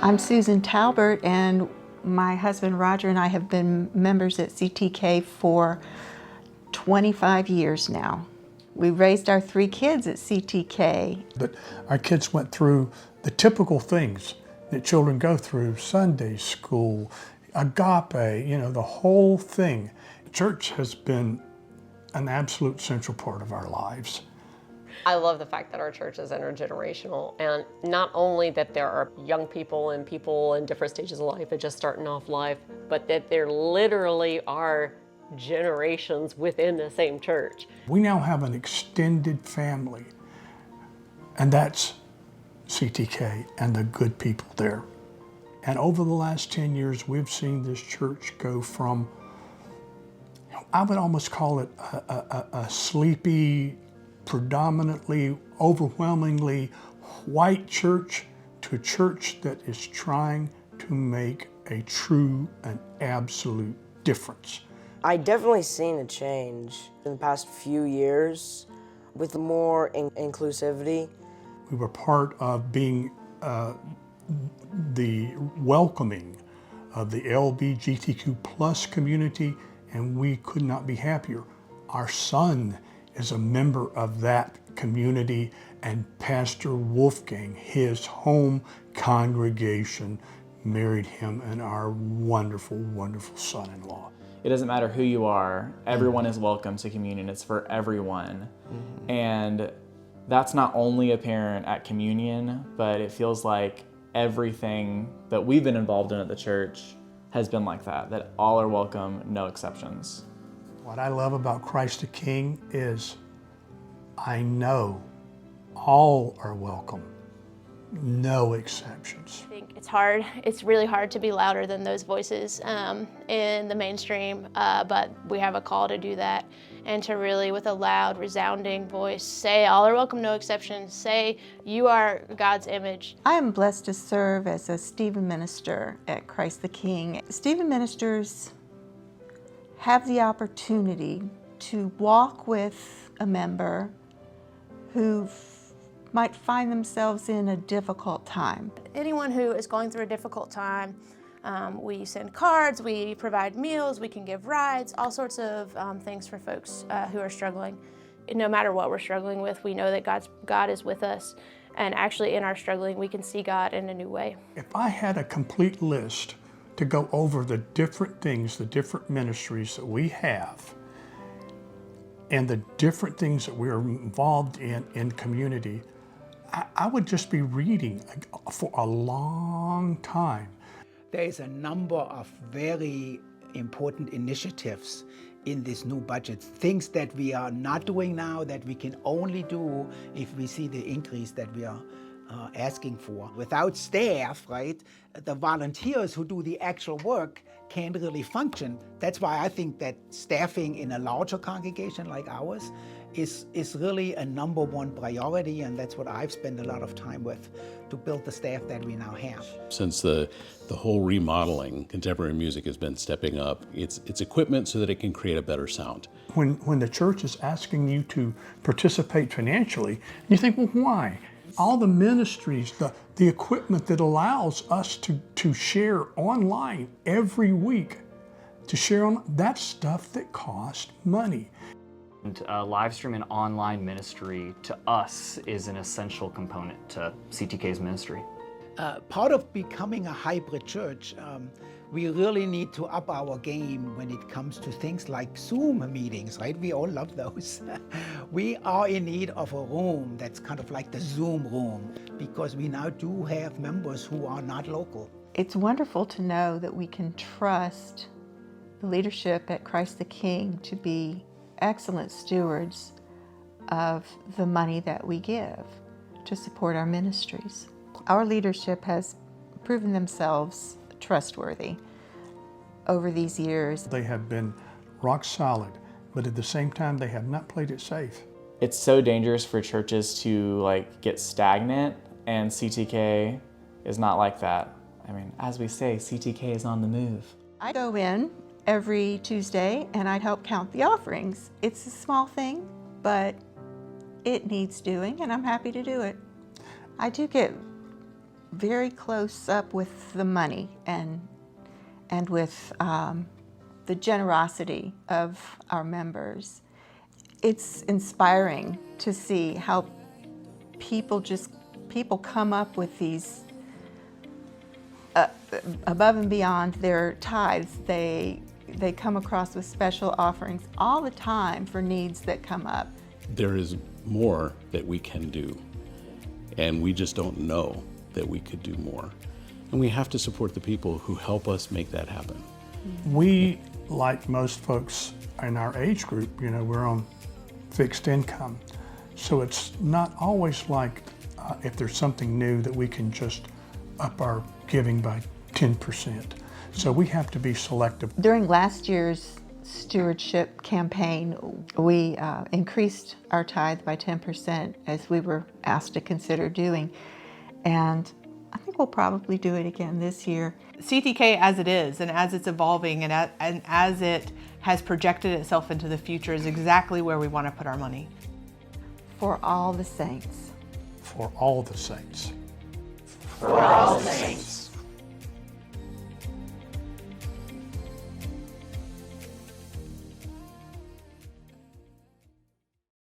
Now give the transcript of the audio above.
I'm Susan Talbert, and my husband Roger and I have been members at CTK for 25 years now. We raised our 3 kids at CTK. But our kids went through the typical things that children go through: Sunday school, agape, the whole thing. Church has been an absolute central part of our lives. I love the fact that our church is intergenerational, and not only that there are young people and people in different stages of life and just starting off life, but that there literally are generations within the same church. We now have an extended family, and that's CTK and the good people there. And over the last 10 years, we've seen this church go from, I would almost call it a sleepy, predominantly, overwhelmingly white church to a church that is trying to make a true and absolute difference. I definitely seen a change in the past few years with more inclusivity. We were part of being the welcoming of the LGBTQ plus community, and we could not be happier. Our son is a member of that community, and Pastor Wolfgang, his home congregation, married him and our wonderful, wonderful son-in-law. It doesn't matter who you are, everyone is welcome to communion. It's for everyone. And that's not only apparent at communion, but it feels like everything that we've been involved in at the church has been like that all are welcome, no exceptions. What I love about Christ the King is I know all are welcome, no exceptions. I think it's hard. It's really hard to be louder than those voices in the mainstream, but we have a call to do that and to really, with a loud, resounding voice, say all are welcome, no exceptions. Say you are God's image. I am blessed to serve as a Stephen minister at Christ the King. Stephen ministers have the opportunity to walk with a member who might find themselves in a difficult time. Anyone who is going through a difficult time, we send cards, we provide meals, we can give rides, all sorts of things for folks who are struggling. No matter what we're struggling with, we know that God is with us, and actually in our struggling, we can see God in a new way. If I had a complete list to go over the different things, the different ministries that we have, and the different things that we're involved in community, I would just be reading for a long time. There is a number of very important initiatives in this new budget, things that we are not doing now that we can only do if we see the increase that we are asking for. Without staff, right, the volunteers who do the actual work can't really function. That's why I think that staffing in a larger congregation like ours is really a #1 priority, and that's what I've spent a lot of time with, to build the staff that we now have. Since the whole remodeling, contemporary music has been stepping up its equipment so that it can create a better sound. When the church is asking you to participate financially, you think, well, why? All the ministries, the equipment that allows us to share online every week, to share on, that's stuff that costs money. And live stream and online ministry to us is an essential component to CTK's ministry. Part of becoming a hybrid church, we really need to up our game when it comes to things like Zoom meetings, right? We all love those. We are in need of a room that's kind of like the Zoom room, because we now do have members who are not local. It's wonderful to know that we can trust the leadership at Christ the King to be excellent stewards of the money that we give to support our ministries. Our leadership has proven themselves trustworthy over these years. They have been rock solid, but at the same time, they have not played it safe. It's so dangerous for churches to get stagnant, and CTK is not like that. I mean, as we say, CTK is on the move. I go in every Tuesday and I'd help count the offerings. It's a small thing, but it needs doing, and I'm happy to do it. I do get very close up with the money and with the generosity of our members. It's inspiring to see how people come up with these above and beyond their tithes. They come across with special offerings all the time for needs that come up. There is more that we can do, and we just don't know that we could do more. And we have to support the people who help us make that happen. We, like most folks in our age group, we're on fixed income. So it's not always like if there's something new that we can just up our giving by 10%. So we have to be selective. During last year's stewardship campaign, we increased our tithe by 10%, as we were asked to consider doing. And I think we'll probably do it again this year. CTK as it is, and as it's evolving, and as it has projected itself into the future, is exactly where we want to put our money. For all the saints. For all the saints. For all the saints.